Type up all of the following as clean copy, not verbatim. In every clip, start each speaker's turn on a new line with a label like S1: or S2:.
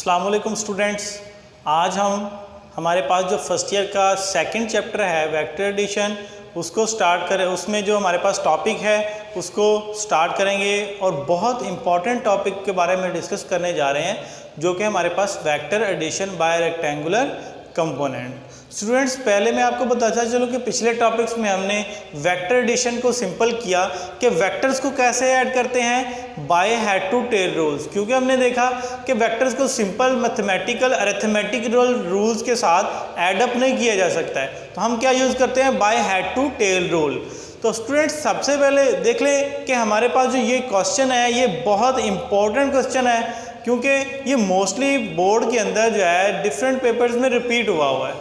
S1: अस्सलाम वालेकुम स्टूडेंट्स। आज हमारे पास जो फर्स्ट ईयर का सेकंड चैप्टर है वेक्टर एडिशन उसको स्टार्ट करें। उसमें जो हमारे पास टॉपिक है उसको स्टार्ट करेंगे और बहुत इंपॉर्टेंट टॉपिक के बारे में डिस्कस करने जा रहे हैं जो कि हमारे पास vector addition by rectangular component. Students, पहले मैं आपको बताता चलूँ कि पिछले टॉपिक्स में हमने वेक्टर एडिशन को सिंपल किया कि वेक्टर्स को कैसे ऐड करते हैं by head to tail rules, क्योंकि हमने देखा कि वेक्टर्स को सिंपल मैथमेटिकल अरिथमेटिकल रूल्स के साथ ऐडअप नहीं किया जा सकता है। तो हम क्या यूज़ करते हैं, by head to tail rule. तो स्टूडेंट्स, सबसे पहले देख लें कि हमारे पास जो ये क्वेश्चन है ये बहुत इंपॉर्टेंट क्वेश्चन है, क्योंकि ये मोस्टली बोर्ड के अंदर जो है डिफरेंट पेपर्स में रिपीट हुआ है।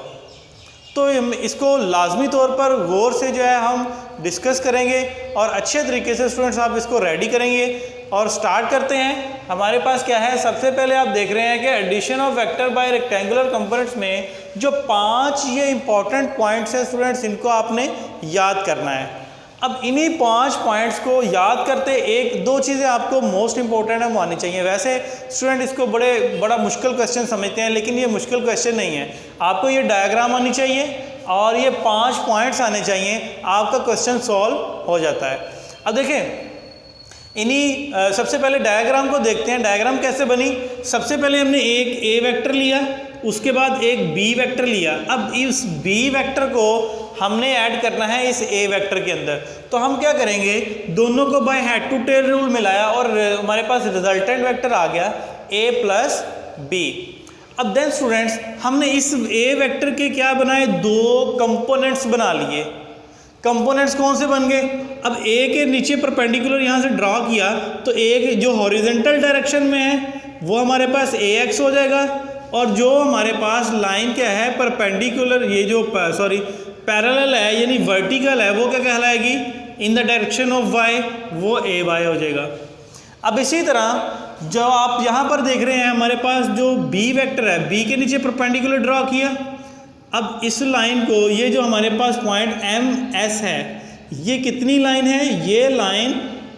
S1: तो इसको लाजमी तौर पर गौर से जो है हम डिस्कस करेंगे और अच्छे तरीके से स्टूडेंट्स आप इसको रेडी करेंगे। और स्टार्ट करते हैं। हमारे पास क्या है, सबसे पहले आप देख रहे हैं कि addition of vector by rectangular components में जो 5 ये इंपॉर्टेंट पॉइंट्स हैं स्टूडेंट्स, इनको आपने याद करना है। अब इन्हीं 5 पॉइंट्स को याद करते एक दो चीज़ें आपको मोस्ट इंपॉर्टेंट है वो आनी चाहिए। वैसे स्टूडेंट इसको बड़ा मुश्किल क्वेश्चन समझते हैं, लेकिन ये मुश्किल क्वेश्चन नहीं है। आपको ये डायग्राम आनी चाहिए और ये 5 पॉइंट्स आने चाहिए, आपका क्वेश्चन सॉल्व हो जाता है। अब देखें, इन्हीं सबसे पहले डायग्राम को देखते हैं। डायग्राम कैसे बनी, सबसे पहले हमने एक ए वेक्टर लिया, उसके बाद एक बी वेक्टर लिया। अब इस बी वेक्टर को हमने ऐड करना है इस ए वेक्टर के अंदर। तो हम क्या करेंगे, दोनों को by head to tail rule मिलाया और हमारे पास रिजल्टेंट वेक्टर आ गया ए प्लस बी। अब देन स्टूडेंट्स, हमने इस ए वेक्टर के क्या बनाए, 2 कंपोनेंट्स बना लिए। कंपोनेंट्स कौन से बन गए, अब ए के नीचे परपेंडिकुलर यहाँ से ड्रॉ किया तो एक जो हॉरिजॉन्टल डायरेक्शन में है वो हमारे पास ए एक्स हो जाएगा, और जो हमारे पास लाइन क्या है परपेंडिकुलर, ये जो पैरेलल है यानी वर्टिकल है, वो क्या कहलाएगी, in the direction of y, वो ए वाई हो जाएगा। अब इसी तरह जो आप यहाँ पर देख रहे हैं, हमारे पास जो बी वेक्टर है, बी के नीचे परपेंडिकुलर ड्रॉ किया। अब इस लाइन को, ये जो हमारे पास पॉइंट एम एस है, ये कितनी लाइन है, ये लाइन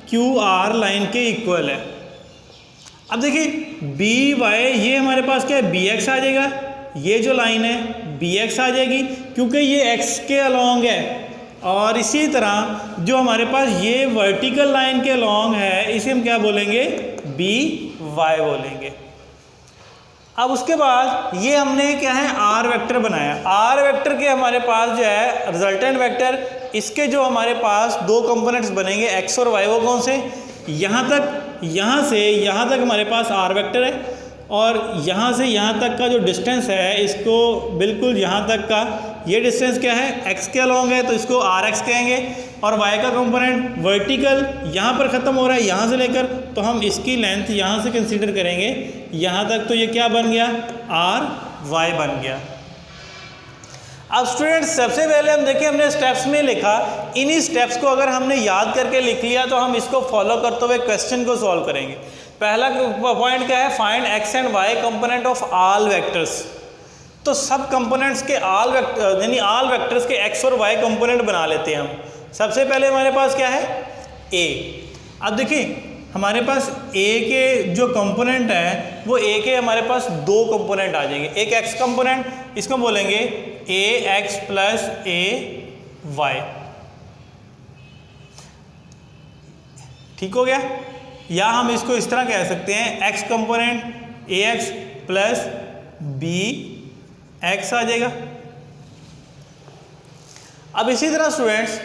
S1: क्यू आर लाइन के इक्वल है। अब देखिए बी वाई, ये हमारे पास क्या है, बी एक्स आ जाएगा। ये जो लाइन है बी एक्स आ जाएगी क्योंकि ये एक्स के अलॉन्ग है। और इसी तरह जो हमारे पास ये वर्टिकल लाइन के अलॉन्ग है, इसे हम क्या बोलेंगे, बी वाई बोलेंगे। अब उसके बाद ये हमने क्या है, आर वेक्टर बनाया। आर वेक्टर के हमारे पास जो है रिजल्टेंट वेक्टर, इसके जो हमारे पास 2 कंपोनेंट्स बनेंगे एक्स और वाई, वो कौन से, यहाँ से यहाँ तक हमारे पास आर वेक्टर है, और यहाँ से यहाँ तक का जो डिस्टेंस है, इसको बिल्कुल यहाँ तक का ये डिस्टेंस क्या है, एक्स के अलॉन्ग है, तो इसको आर एक्स कहेंगे। और वाई का कंपोनेंट वर्टिकल यहाँ पर ख़त्म हो रहा है, यहाँ से लेकर, तो हम इसकी लेंथ यहाँ से कंसीडर करेंगे यहाँ तक, तो ये क्या बन गया, आर वाई बन गया। अब स्टूडेंट्स, सबसे पहले हम देखें, हमने स्टेप्स में लिखा, इन्हीं स्टेप्स को अगर हमने याद करके लिख लिया तो हम इसको फॉलो करते हुए क्वेश्चन को सॉल्व करेंगे। पहला पॉइंट क्या है, find X and Y component of all vectors. तो सब कंपोनेंट्स के ऑल वेक्टर यानी ऑल वेक्टर्स के एक्स और वाई कंपोनेंट बना लेते हैं हम। सबसे पहले हमारे पास क्या है, ए। अब देखिए हमारे पास ए के जो कंपोनेंट है वो ए के हमारे पास 2 कंपोनेंट आ जाएंगे। एक एक्स कंपोनेंट, इसको बोलेंगे ए एक्स प्लस ए वाई, ठीक हो गया। या हम इसको इस तरह कह सकते हैं, x component a x plus B x आ जाएगा। अब इसी तरह स्टूडेंट्स,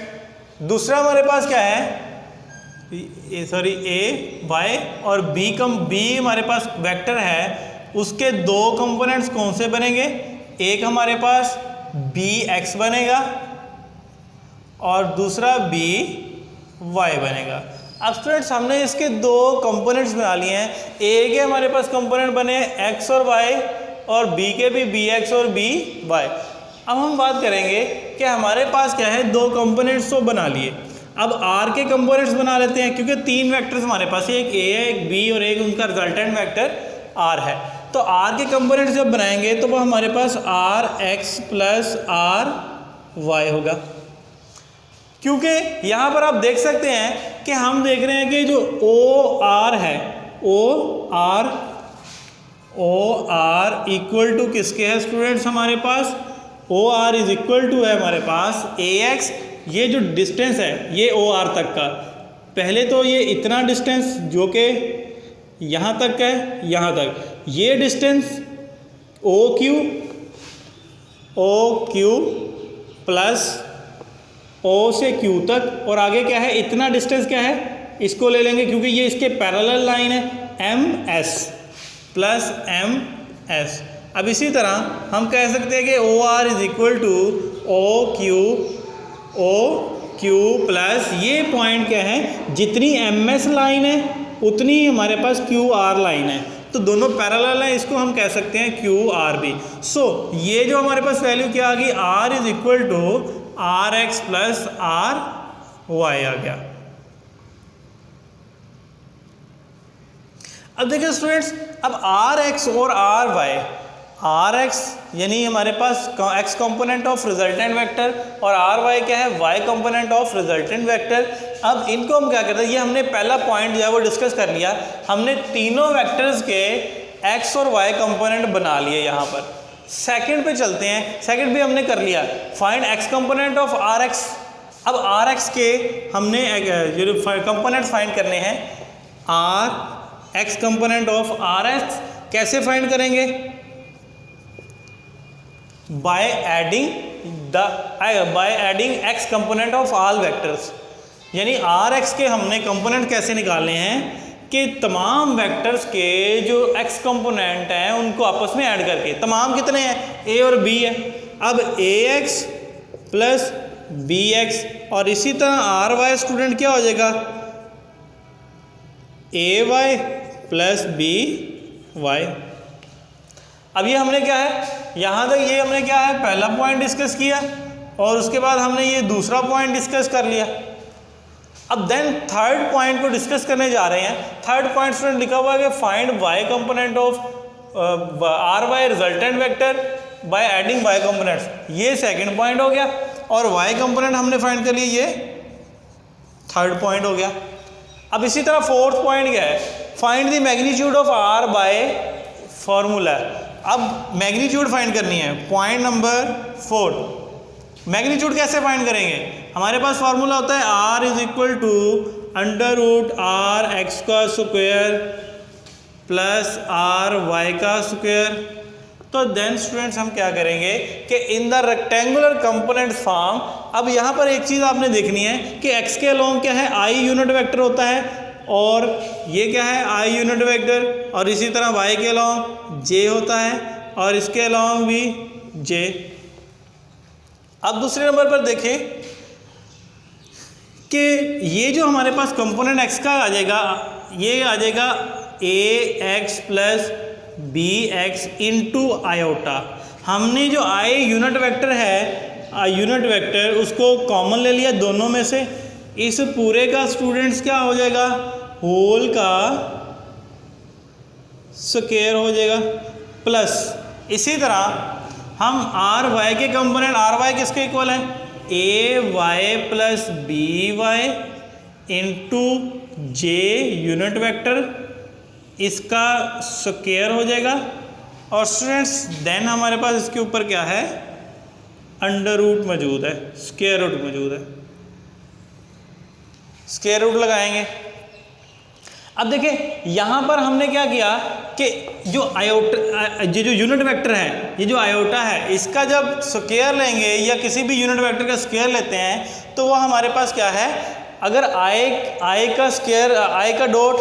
S1: दूसरा हमारे पास क्या है, ए वाई और बी हमारे पास वेक्टर है, उसके 2 कंपोनेंट्स कौन से बनेंगे, एक हमारे पास बी एक्स बनेगा और दूसरा बी वाई बनेगा। अब स्टूडेंट्स, हमने इसके 2 कंपोनेंट्स बना लिए हैं। ए के हमारे पास कंपोनेंट बने एक्स और वाई, और बी के भी बी एक्स और बी वाई। अब हम बात करेंगे कि हमारे पास क्या है, 2 कंपोनेंट्स तो बना लिए। अब आर के कंपोनेंट्स बना लेते हैं, क्योंकि 3 वेक्टर्स हमारे पास है, एक ए है, एक बी और एक उनका रिजल्टेंट वेक्टर आर है। तो आर के कंपोनेंट्स जब बनाएंगे तो वो हमारे पास r x plus are y होगा। क्योंकि यहाँ पर आप देख सकते हैं कि हम देख रहे हैं कि जो ओ आर है, o r o r equal to किसके है स्टूडेंट्स हमारे पास, o are is equal to है हमारे पास ए एक्स, ये जो डिस्टेंस है ये ओ आर तक का, पहले तो ये इतना डिस्टेंस जो कि यहाँ तक है, यहाँ तक ये distance O Q plus O से क्यू तक, और आगे क्या है इतना डिस्टेंस क्या है, इसको ले लेंगे क्योंकि ये इसके पैरेलल लाइन है, M S plus M S. अब इसी तरह हम कह सकते हैं कि O are is equal to O Q plus ये पॉइंट क्या है, जितनी एम एस लाइन है उतनी हमारे पास क्यू आर लाइन है, तो दोनों पैरेलल हैं, इसको हम कह सकते हैं क्यू आर बी। सो ये जो हमारे पास वैल्यू क्या आ गई, r is equal to r x plus are y आ गया। अब देखिए स्टूडेंट्स, अब आर एक्स और आर वाई, आर एक्स यानी हमारे पास x component of resultant vector और आर वाई क्या है, y component of resultant vector. अब इनको हम क्या करते हैं, ये हमने पहला पॉइंट जो है वो डिस्कस कर लिया, हमने तीनों वेक्टर्स के एक्स और वाई कंपोनेंट बना लिए। यहाँ पर सेकंड पे चलते हैं, सेकंड भी हमने कर लिया, find x component of R X. अब आर एक्स के हमने जो कंपोनेंट फाइंड करने हैं, R X component of R X कैसे फाइंड करेंगे, by adding x component of all vectors, यानी आर एक्स के हमने कंपोनेंट कैसे निकालने हैं कि तमाम वेक्टर्स के जो x कंपोनेंट हैं उनको आपस में ऐड करके, तमाम कितने हैं, a और b है। अब ax प्लस bx और इसी तरह आर वाई स्टूडेंट क्या हो जाएगा, ay प्लस by। अब ये हमने क्या है, यहाँ तक ये हमने क्या है पहला पॉइंट डिस्कस किया और उसके बाद हमने ये दूसरा पॉइंट डिस्कस कर लिया। अब देन थर्ड पॉइंट को डिस्कस करने जा रहे हैं। थर्ड पॉइंट स्टूडेंट लिखा हुआ है कि find Y component of R Y resultant vector by adding Y components, ये सेकंड पॉइंट हो गया और वाई कंपोनेंट हमने फाइंड कर लिया, ये थर्ड पॉइंट हो गया। अब इसी तरह फोर्थ पॉइंट क्या है, find the magnitude of R by formula. अब मैग्नीट्यूड फाइंड करनी है, पॉइंट नंबर 4। मैग्नीट्यूड कैसे फाइंड करेंगे, हमारे पास फॉर्मूला होता है R is equal to under root R X का स्क्वायर प्लस आर वाई का स्क्वायर। तो देन स्टूडेंट्स हम क्या करेंगे कि in the rectangular component form, अब यहाँ पर एक चीज़ आपने देखनी है कि एक्स के अलोंग क्या है, आई यूनिट वेक्टर होता है और ये क्या है आई यूनिट वेक्टर, और इसी तरह y के अलोंग j होता है और इसके अलोंग भी j। अब दूसरे नंबर पर देखें कि ये जो हमारे पास कंपोनेंट x का आ जाएगा, ये आ जाएगा ax plus bx into iota. हमने जो i यूनिट वेक्टर है, यूनिट वेक्टर उसको कॉमन ले लिया दोनों में से, इस पूरे का स्टूडेंट्स क्या हो जाएगा, होल का स्क्वायर हो जाएगा प्लस इसी तरह हम आर वाई के कंपोनेंट, आर वाई किसके इक्वल है, a y plus B y into j unit vector, इसका स्क्वायर हो जाएगा। और स्टूडेंट्स देन हमारे पास इसके ऊपर क्या है, अंडर रूट मौजूद है, स्क्वायर रूट मौजूद है, स्क्वायर रूट लगाएंगे। अब देखिए यहाँ पर हमने क्या किया कि जो आयोटा, जो यूनिट वेक्टर है, ये जो आयोटा है, इसका जब स्क्वायर लेंगे या किसी भी यूनिट वेक्टर का स्क्वायर लेते हैं तो वो हमारे पास क्या है, अगर आई का स्क्वायर, आई का डॉट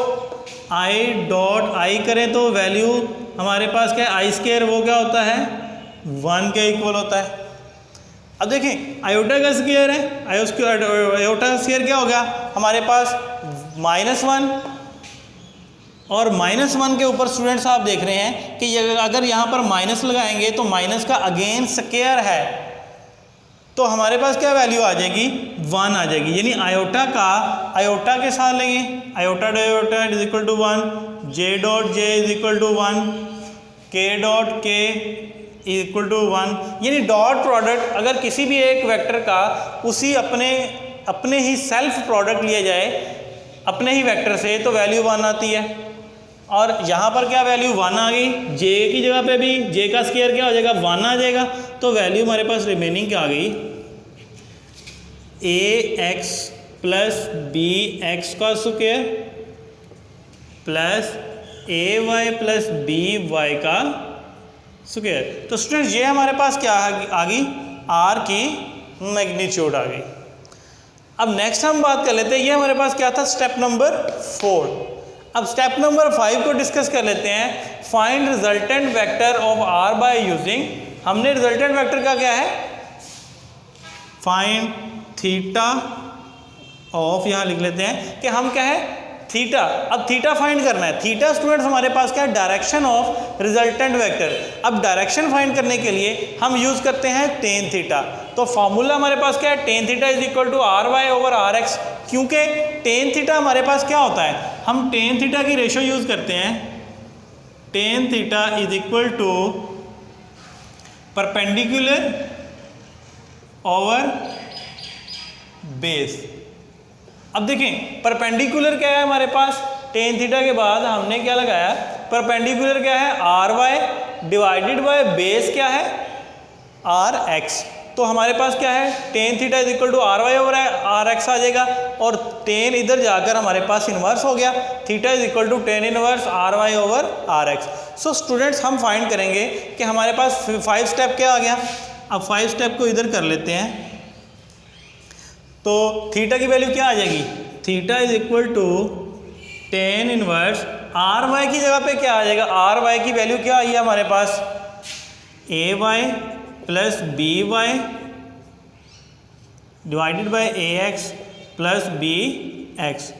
S1: आई करें तो वैल्यू हमारे पास क्या है, आई स्क्वायर वो क्या होता है 1 के इक्वल होता है। अब देखें आयोटा का स्क्वायर है, आयोटा का स्क्वायर क्या होगा हमारे पास -1, और -1 के ऊपर स्टूडेंट्स आप देख रहे हैं कि अगर यहाँ पर माइनस लगाएंगे तो माइनस का अगेन स्क्वायर है तो हमारे पास क्या वैल्यू आ जाएगी 1 आ जाएगी, यानी आयोटा के साथ लेंगे, iota is equal to 1, J dot J is equal to 1, K dot के इक्वल टू 1, यानी डॉट प्रोडक्ट अगर किसी भी एक वेक्टर का उसी अपने ही सेल्फ प्रोडक्ट लिया जाए अपने ही वेक्टर से तो वैल्यू 1 आती है। और यहाँ पर क्या वैल्यू 1 आ गई, जे की जगह पे भी जे का स्क्वायर क्या हो जाएगा 1 आ जाएगा, तो वैल्यू हमारे पास रिमेनिंग क्या आ गई ax प्लस बी एक्स का square plus ay plus B Y का स्क्वायर। तो स्टूडेंट्स ये हमारे पास क्या आ गई, r की मैग्नीट्यूड आ गई। अब नेक्स्ट हम बात कर लेते हैं, ये हमारे पास क्या था स्टेप नंबर 4। अब स्टेप नंबर 5 को डिस्कस कर लेते हैं, find resultant vector of r by using. हमने रिजल्टेंट वेक्टर का क्या है, फाइंड थीटा ऑफ, यहाँ लिख लेते हैं कि हम क्या है थीटा। अब थीटा फाइंड करना है, थीटा स्टूडेंट्स हमारे पास क्या है डायरेक्शन ऑफ रिजल्टेंट वेक्टर। अब डायरेक्शन फाइंड करने के लिए हम यूज करते हैं टेन थीटा। तो फॉर्मूला हमारे पास क्या है, tan theta is equal to R Y over are X. क्योंकि टेन थीटा हमारे पास क्या होता है, हम टेन थीटा की रेशियो यूज करते हैं, tan theta is equal to perpendicular over base. अब देखें परपेंडिकुलर क्या है हमारे पास, टेन थीटा के बाद हमने क्या लगाया, परपेंडिकुलर क्या है are y divided by base क्या है आर एक्स। तो हमारे पास क्या है tan theta is equal to R Y over are x आ जाएगा, और टेन इधर जाकर हमारे पास इन्वर्स हो गया, theta is equal to tan inverse R Y over are X. So students हम फाइंड करेंगे कि हमारे पास 5 स्टेप क्या आ गया। अब 5 स्टेप को इधर कर लेते हैं, तो थीटा की वैल्यू क्या आ जाएगी, theta is equal to tan inverse R Y की जगह पे क्या आ जाएगा, आर वाई की वैल्यू क्या आई है हमारे पास a y plus B y divided by a x plus B x.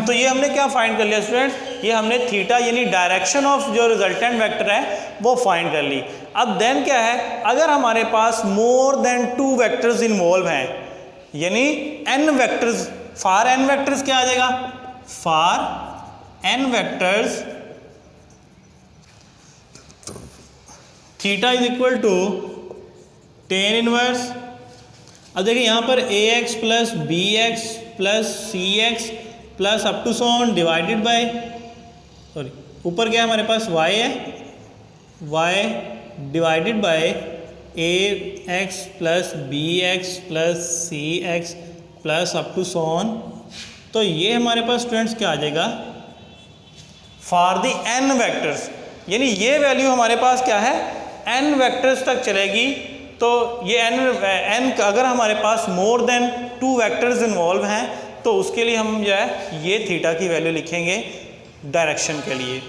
S1: तो ये हमने क्या फाइंड कर लिया स्टूडेंट, ये हमने थीटा यानी डायरेक्शन ऑफ जो रिजल्टेंट वेक्टर है वो फाइंड कर ली। अब देन क्या है, अगर हमारे पास मोर देन 2 वेक्टर्स इन्वॉल्व हैं, यानी n vectors, for n vectors क्या आ जाएगा, for n vectors theta is equal to tan inverse. अब देखिए यहाँ पर a x plus B x plus C x plus up to so on divided by, sorry ऊपर क्या है हमारे पास y है, y divided by a x plus B x plus C x plus up to सोन। तो ये हमारे पास स्टूडेंट्स क्या आ जाएगा फॉर द n वेक्टर्स, यानी ये वैल्यू हमारे पास क्या है n वेक्टर्स तक चलेगी। तो ये n अगर हमारे पास मोर देन 2 वेक्टर्स इन्वॉल्व हैं तो उसके लिए हम जो है ये थीटा की वैल्यू लिखेंगे डायरेक्शन के लिए।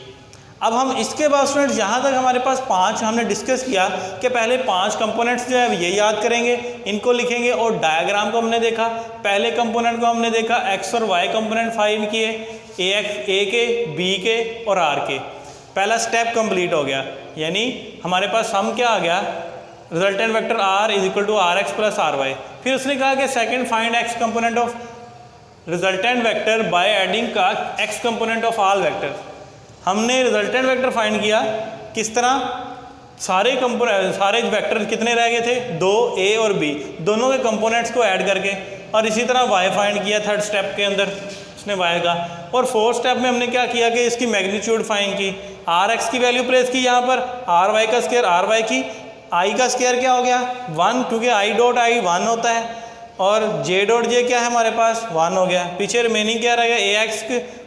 S1: अब हम इसके बाद स्टूडेंट्स यहाँ तक हमारे पास 5 हमने डिस्कस किया कि पहले 5 कंपोनेंट्स जो है ये याद करेंगे, इनको लिखेंगे, और डायग्राम को हमने देखा। पहले कंपोनेंट को हमने देखा एक्स और वाई कंपोनेंट फाइंड किए, ए के बी के और आर के। पहला स्टेप कंप्लीट हो गया, यानी हमारे पास हम क्या आ गया resultant vector r is equal to r x plus are y. फिर उसने कहा कि second find x component of resultant vector by adding का x component of all vector. हमने रिजल्टेंट वेक्टर फाइंड किया किस तरह, सारे वेक्टर कितने रह गए थे 2 ए और बी, दोनों के कंपोनेंट्स को ऐड करके, और इसी तरह वाई फाइंड किया थर्ड स्टेप के अंदर उसने वाई का। और फोर्थ स्टेप में हमने क्या किया कि इसकी मैग्नीट्यूड फाइंड की, आर एक्स की वैल्यू प्लेस की यहाँ पर, आर वाई का स्क्वायर आर वाई की, आई का स्क्वायर क्या हो गया 1, क्योंकि आई डॉट आई 1 होता है, और जे डॉट जे क्या है हमारे पास 1 हो गया। पीछे रिमेनिंग क्या रहेगा a x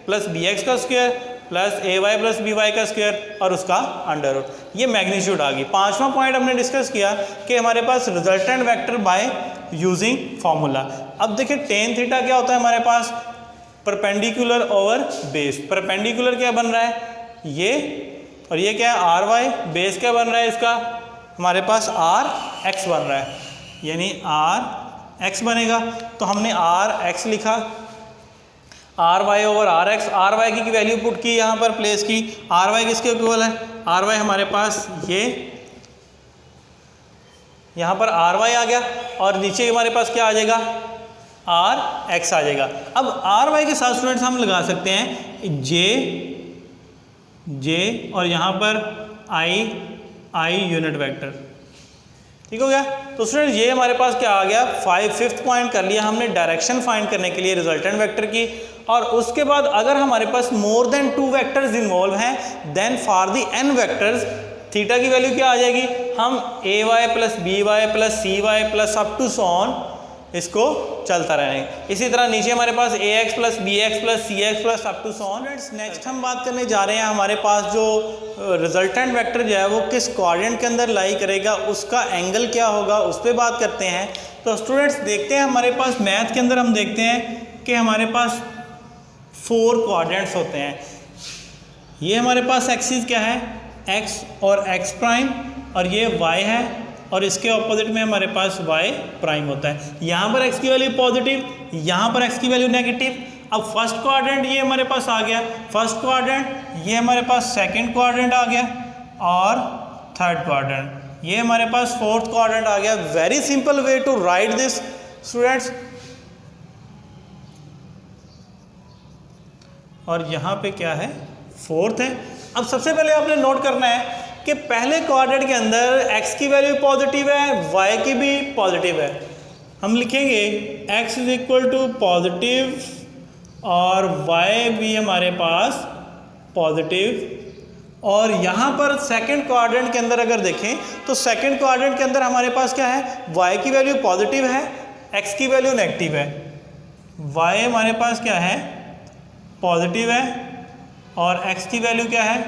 S1: plus B x का square plus a y plus B Y का स्क्वायर और उसका अंडर रूट, ये मैग्नीट्यूड आ गई। 5वां पॉइंट हमने डिस्कस किया कि हमारे पास resultant vector by using formula. अब देखिए टेन थीटा क्या होता है हमारे पास परपेंडिकुलर ओवर बेस। परपेंडिकुलर क्या बन रहा है ये, और ये क्या है आर वाई, बेस क्या बन रहा है इसका हमारे पास आर एक्स बन रहा है, यानी आर एक्स बनेगा। तो हमने आर एक्स लिखा, R Y over are X, R Y की वैल्यू पुट की यहाँ पर प्लेस की। आर वाई किसके इक्वल है, आर वाई हमारे पास ये यहाँ पर आर वाई आ गया, और नीचे हमारे पास क्या आ जाएगा आर एक्स आ जाएगा। अब आर वाई के साथ स्टूडेंट्स हम लगा सकते हैं जे और यहाँ पर आई यूनिट वेक्टर, ठीक हो गया। तो स्टूडेंट्स ये हमारे पास क्या आ गया 5th पॉइंट कर लिया हमने डायरेक्शन फाइंड करने के लिए रिजल्टेंट वेक्टर की। और उसके बाद अगर हमारे पास मोर देन 2 वेक्टर्स इन्वॉल्व हैं then for the n vectors theta की वैल्यू क्या आ जाएगी, हम ay plus B Y plus C Y plus up to so on इसको चलता रहेंगे। इसी तरह नीचे हमारे पास ax plus B x plus C x plus up to so on. Next हम बात करने जा रहे हैं हमारे पास जो रिजल्टेंट वेक्टर जो है वो किस क्वाड्रेंट के अंदर लाई करेगा, उसका एंगल क्या होगा, उस पर बात करते हैं। तो स्टूडेंट्स देखते हैं हमारे पास मैथ के अंदर हम देखते हैं कि हमारे पास 4 क्वाड्रेंट्स होते हैं। ये हमारे पास एक्सिस क्या है, x और x प्राइम, और ये y है और इसके ऑपोजिट में हमारे पास y प्राइम होता है। यहाँ पर x की वैल्यू पॉजिटिव, यहाँ पर x की वैल्यू नेगेटिव। अब फर्स्ट क्वाड्रेंट ये हमारे पास आ गया, फर्स्ट क्वाड्रेंट ये हमारे पास सेकंड क्वाड्रेंट आ गया, और थर्ड क्वाड्रेंट ये हमारे पास फोर्थ क्वाड्रेंट आ गया। Very simple way to write this students. और यहाँ पे क्या है, फोर्थ है। अब सबसे पहले आपने नोट करना है कि पहले क्वाड्रेंट के अंदर x की वैल्यू पॉजिटिव है, y की भी पॉजिटिव है। हम लिखेंगे x is equal to positive और y भी हमारे पास पॉजिटिव। और यहाँ पर सेकंड क्वाड्रेंट के अंदर अगर देखें तो सेकंड क्वाड्रेंट के अंदर हमारे पास क्या है, y की वैल्यू पॉजिटिव है, x की वैल्यू नेगेटिव है। y हमारे पास क्या है, पॉजिटिव है, और x की वैल्यू क्या है,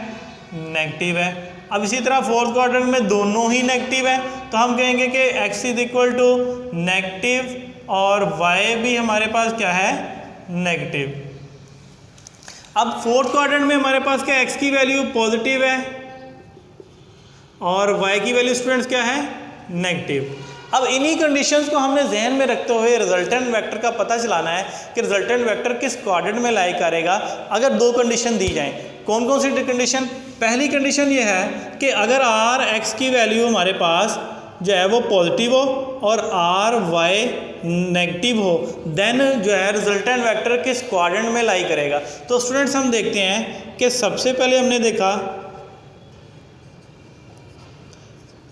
S1: नेगेटिव है। अब इसी तरह फोर्थ क्वाड्रेंट में दोनों ही नेगेटिव है, तो हम कहेंगे कि x is equal to negative और y भी हमारे पास क्या है, नेगेटिव। अब फोर्थ क्वाड्रेंट में हमारे पास क्या, x की वैल्यू पॉजिटिव है और y की वैल्यू स्टूडेंट्स क्या है, नेगेटिव। अब इन्हीं कंडीशंस को हमने जहन में रखते हुए रिजल्टेंट वेक्टर का पता चलाना है कि रिजल्टेंट वेक्टर किस क्वाड्रेंट में लाई करेगा। अगर 2 कंडीशन दी जाएं, कौन कौन सी कंडीशन? पहली कंडीशन ये है कि अगर r x की वैल्यू हमारे पास जो है वो पॉजिटिव हो और r y नेगेटिव हो, देन जो है रिजल्टेंट वेक्टर किस क्वाड्रेंट में लाई करेगा। तो स्टूडेंट्स हम देखते हैं कि सबसे पहले हमने देखा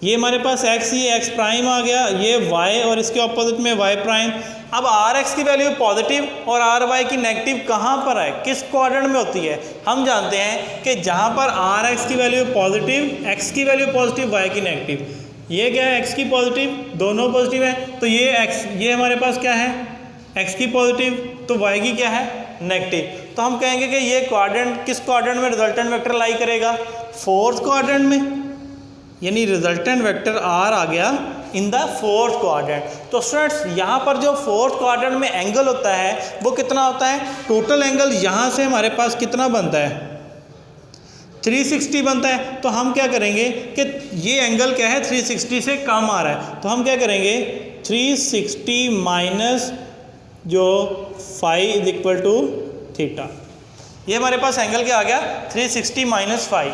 S1: ये हमारे पास x, ये x प्राइम आ गया, ये y और इसके ऑपोजिट में y प्राइम। अब आर एक्स की वैल्यू पॉजिटिव और आर वाई की नेगेटिव कहाँ पर है, किस क्वाड्रेंट में होती है? हम जानते हैं कि जहाँ पर आर एक्स की वैल्यू पॉजिटिव, एक्स की वैल्यू पॉजिटिव, वाई की नेगेटिव। ये क्या है, एक्स की पॉजिटिव, दोनों पॉजिटिव है, तो ये एक्स, ये हमारे पास क्या है, एक्स की पॉजिटिव, तो वाई की क्या है, नेगेटिव। तो हम कहेंगे कि ये क्वाड्रेंट किस क्वाड्रेंट में रिजल्टेंट वेक्टर लाई करेगा, फोर्थ क्वाड्रेंट में, यानी रिजल्टेंट वेक्टर आर आ गया इन द फोर्थ क्वाड्रेंट। तो स्टूडेंट्स यहाँ पर जो फोर्थ क्वाड्रेंट में एंगल होता है वो कितना होता है, टोटल एंगल यहाँ से हमारे पास कितना बनता है, 360 बनता है। तो हम क्या करेंगे कि ये एंगल क्या है, 360 से कम आ रहा है, तो हम क्या करेंगे 360 माइनस जो phi is equal to theta. ये हमारे पास एंगल क्या आ गया, 360 माइनस फाई।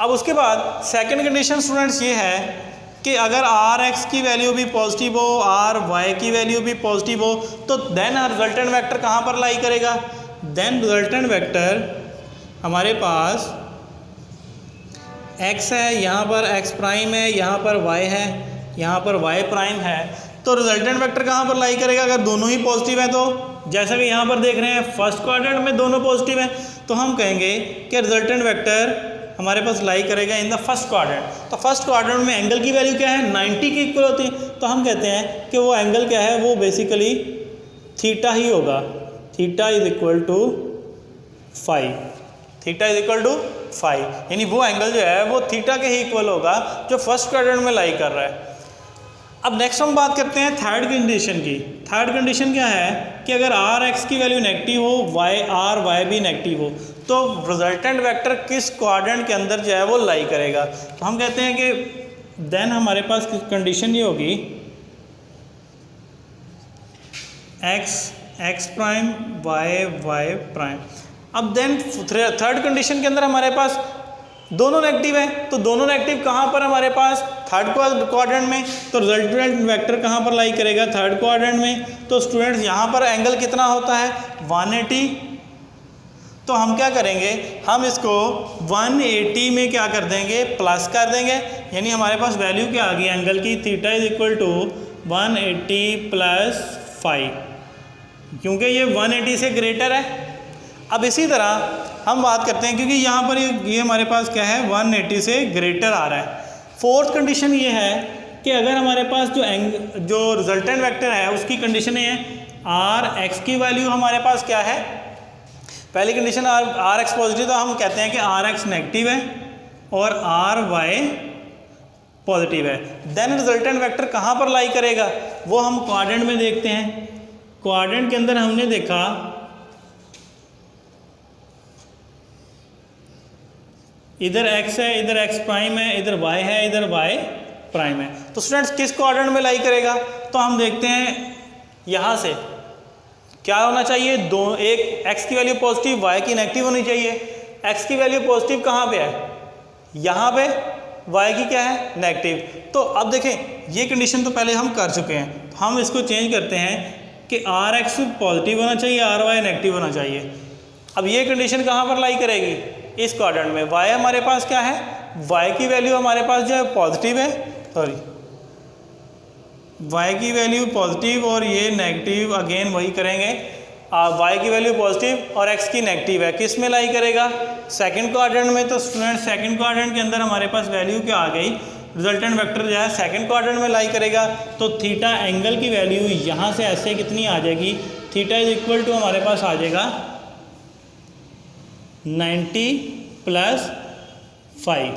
S1: अब उसके बाद सेकंड कंडीशन स्टूडेंट्स ये है कि अगर आर एक्स की वैल्यू भी पॉजिटिव हो, आर वाई की वैल्यू भी पॉजिटिव हो, तो देन रिजल्टेंट वेक्टर कहाँ पर लाई करेगा, देन रिजल्टेंट वेक्टर हमारे पास x है, यहाँ पर x प्राइम है, यहाँ पर y है, यहाँ पर y प्राइम है। तो रिजल्टेंट वेक्टर कहाँ पर लाई करेगा, अगर दोनों ही पॉजिटिव है, तो जैसा कि यहाँ पर देख रहे हैं फर्स्ट क्वाड्रेंट में दोनों पॉजिटिव हैं, तो हम कहेंगे कि रिजल्टेंट वेक्टर हमारे पास लाई करेगा इन द फर्स्ट क्वाड्रेंट। तो फर्स्ट क्वाड्रेंट में एंगल की वैल्यू क्या है, 90 की इक्वल होती है, तो हम कहते हैं कि वो एंगल क्या है, वो बेसिकली थीटा ही होगा, theta is equal to phi, theta is equal to phi, यानी वो एंगल जो है वो थीटा के ही इक्वल होगा जो फर्स्ट क्वाड्रेंट में लाई कर रहा है। अब नेक्स्ट हम बात करते हैं थर्ड कंडीशन की। थर्ड कंडीशन क्या है कि अगर आर एक्स की वैल्यू नेगेटिव हो, वाई आर वाई भी नेगेटिव हो, तो रिजल्टेंट वेक्टर किस क्वाड्रेंट के अंदर जो है वो लाई करेगा। तो हम कहते हैं कि देन हमारे पास कंडीशन ये होगी X X prime Y Y prime. अब देन थर्ड कंडीशन के अंदर हमारे पास दोनों नेगेटिव है, तो दोनों नेगेटिव कहाँ पर हमारे पास, थर्ड क्वाड्रेंट में, तो रिजल्टेंट वेक्टर कहाँ पर लाई करेगा, थर्ड क्वाड्रेंट में। तो स्टूडेंट्स यहाँ पर एंगल कितना होता है, 180। तो हम क्या करेंगे, हम इसको 180 में क्या कर देंगे, प्लस कर देंगे, यानी हमारे पास वैल्यू क्या आ गई एंगल की, theta is equal to 180 plus 5, क्योंकि ये 180 से ग्रेटर है, अब इसी तरह हम बात करते हैं, क्योंकि यहाँ पर ये हमारे पास क्या है 180 से ग्रेटर आ रहा है। फोर्थ कंडीशन ये है कि अगर हमारे पास जो रिजल्टेंट वेक्टर है उसकी कंडीशन है आर एक्स की वैल्यू हमारे पास क्या है, पहली कंडीशन आर एक्स पॉजिटिव, तो हम कहते हैं कि आर एक्स नेगेटिव है और आर वाई पॉजिटिव है। देन रिजल्टेंट वेक्टर कहाँ पर लाई करेगा वो हम क्वाड्रेंट में देखते हैं। क्वाड्रेंट के अंदर हमने देखा इधर x है, इधर x प्राइम है, इधर y है, इधर y प्राइम है। तो स्टूडेंट्स किस क्वाड्रेंट में लाई करेगा, तो हम देखते हैं यहाँ से क्या होना चाहिए, एक x की वैल्यू पॉजिटिव y की नेगेटिव होनी चाहिए। x की वैल्यू पॉजिटिव कहाँ पे है, यहाँ पे, y की क्या है नेगेटिव। तो अब देखें ये कंडीशन तो पहले हम कर चुके हैं, तो हम इसको चेंज करते हैं कि आर एक्स पॉजिटिव होना चाहिए, आर वाई नेगेटिव होना चाहिए। अब ये कंडीशन कहाँ पर लाई करेगी, इस क्वाड्रेंट में। y हमारे पास क्या है, y की वैल्यू हमारे पास जो है पॉजिटिव है, सॉरी y की वैल्यू पॉजिटिव और ये नेगेटिव, अगेन वही करेंगे, y की वैल्यू पॉजिटिव और x की नेगेटिव है। किस में लाई करेगा, सेकंड क्वाड्रेंट में। तो स्टूडेंट सेकंड क्वाड्रेंट के अंदर हमारे पास वैल्यू क्या आ गई, रिजल्टेंट वेक्टर जो है सेकंड क्वाड्रेंट में लाई करेगा। तो थीटा एंगल की वैल्यू यहाँ से ऐसे कितनी आ जाएगी, थीटा इज इक्वल टू हमारे पास आ जाएगा 90 + 5,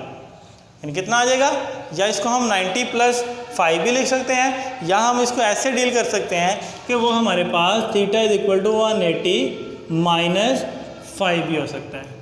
S1: यानी कितना आ जाएगा, या इसको हम 90 + 5 भी लिख सकते हैं, या हम इसको ऐसे डील कर सकते हैं कि वो हमारे पास थीटा इज इक्वल टू 180 - 5 भी हो सकता है।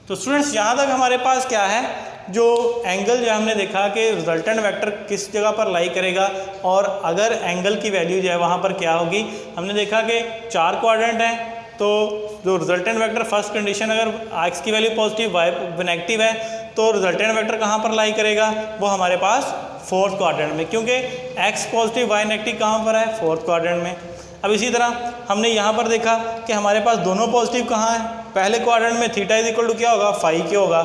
S1: तो स्टूडेंट्स यहाँ तक हमारे पास क्या है, जो एंगल जो हमने देखा कि रिजल्टेंट वेक्टर किस जगह पर लाई करेगा और अगर एंगल की वैल्यू जो है वहाँ पर क्या होगी। हमने देखा कि 4 क्वाड्रेंट हैं, तो जो रिजल्टेंट वेक्टर फर्स्ट कंडीशन अगर x की वैल्यू पॉजिटिव y नेगेटिव है तो रिजल्टेंट वेक्टर कहाँ पर लाई करेगा, वो हमारे पास फोर्थ क्वाड्रेंट में, क्योंकि x पॉजिटिव y नेगेटिव कहाँ पर है, फोर्थ क्वाड्रेंट में। अब इसी तरह हमने यहाँ पर देखा कि हमारे पास दोनों पॉजिटिव कहाँ है, पहले क्वाड्रेंट में थीटा इज इक्वल टू क्या होगा, 5 के होगा,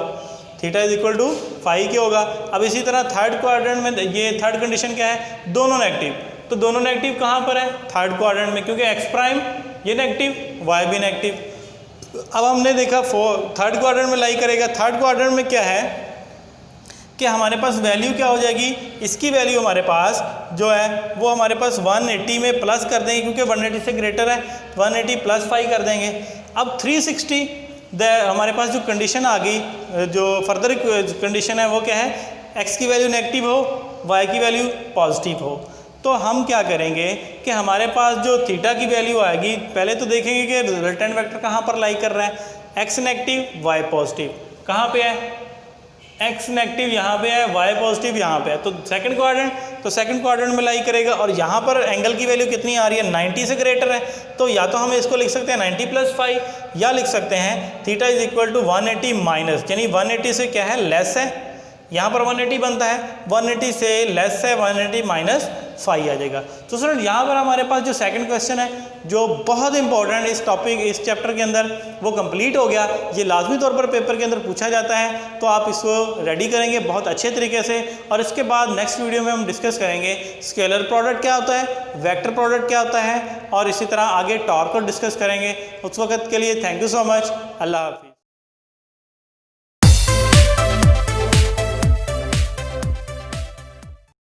S1: थीटा इज इक्वल टू 5 के होगा। अब इसी तरह थर्ड क्वाड्रेंट में ये थर्ड कंडीशन क्या है, दोनों नेगेटिव, तो दोनों नेगेटिव कहाँ पर है, थर्ड क्वाड्रेंट में, क्योंकि x प्राइम ये नेगेटिव y भी नेगेटिव। अब हमने देखा थर्ड क्वाड्रेंट में लाई करेगा। थर्ड क्वाड्रेंट में क्या है कि हमारे पास वैल्यू क्या हो जाएगी, इसकी वैल्यू हमारे पास जो है वो हमारे पास 180 में प्लस कर देंगे, क्योंकि 180 से ग्रेटर है, 180 + 5 कर देंगे। अब 360 हमारे पास जो कंडीशन आ गई, जो फर्दर कंडीशन है वो क्या है, x की वैल्यू नेगेटिव हो, y की वैल्यू पॉजिटिव हो। तो हम क्या करेंगे कि हमारे पास जो थीटा की वैल्यू आएगी, पहले तो देखेंगे कि रिजल्टेंट वेक्टर कहाँ पर लाई कर रहा है, x नेगेटिव y पॉजिटिव, कहाँ पे है, x नेगेटिव यहाँ पे है, y पॉजिटिव यहाँ पे है, तो सेकंड क्वाड्रेंट में लाई करेगा। और यहाँ पर एंगल की वैल्यू कितनी आ रही है, 90 से ग्रेटर है, तो या तो हम इसको लिख सकते हैं 90 + 5, या लिख सकते हैं theta is equal to 180 minus, यानी 180 से क्या है लेस है, यहाँ पर 180 बनता है, 180 से लेस है, 180 - 5 आ जाएगा। तो स्टूडेंट यहाँ पर हमारे पास जो सेकंड क्वेश्चन है जो बहुत इंपॉर्टेंट इस टॉपिक इस चैप्टर के अंदर वो कंप्लीट हो गया। ये लाजमी तौर पर पेपर के अंदर पूछा जाता है, तो आप इसको रेडी करेंगे बहुत अच्छे तरीके से। और इसके बाद नेक्स्ट वीडियो में हम डिस्कस करेंगे स्केलर प्रोडक्ट क्या होता है, वेक्टर प्रोडक्ट क्या होता है, और इसी तरह आगे टॉर्क को डिस्कस करेंगे। उस वक्त के लिए थैंक यू सो मच, अल्लाह हाफिज़।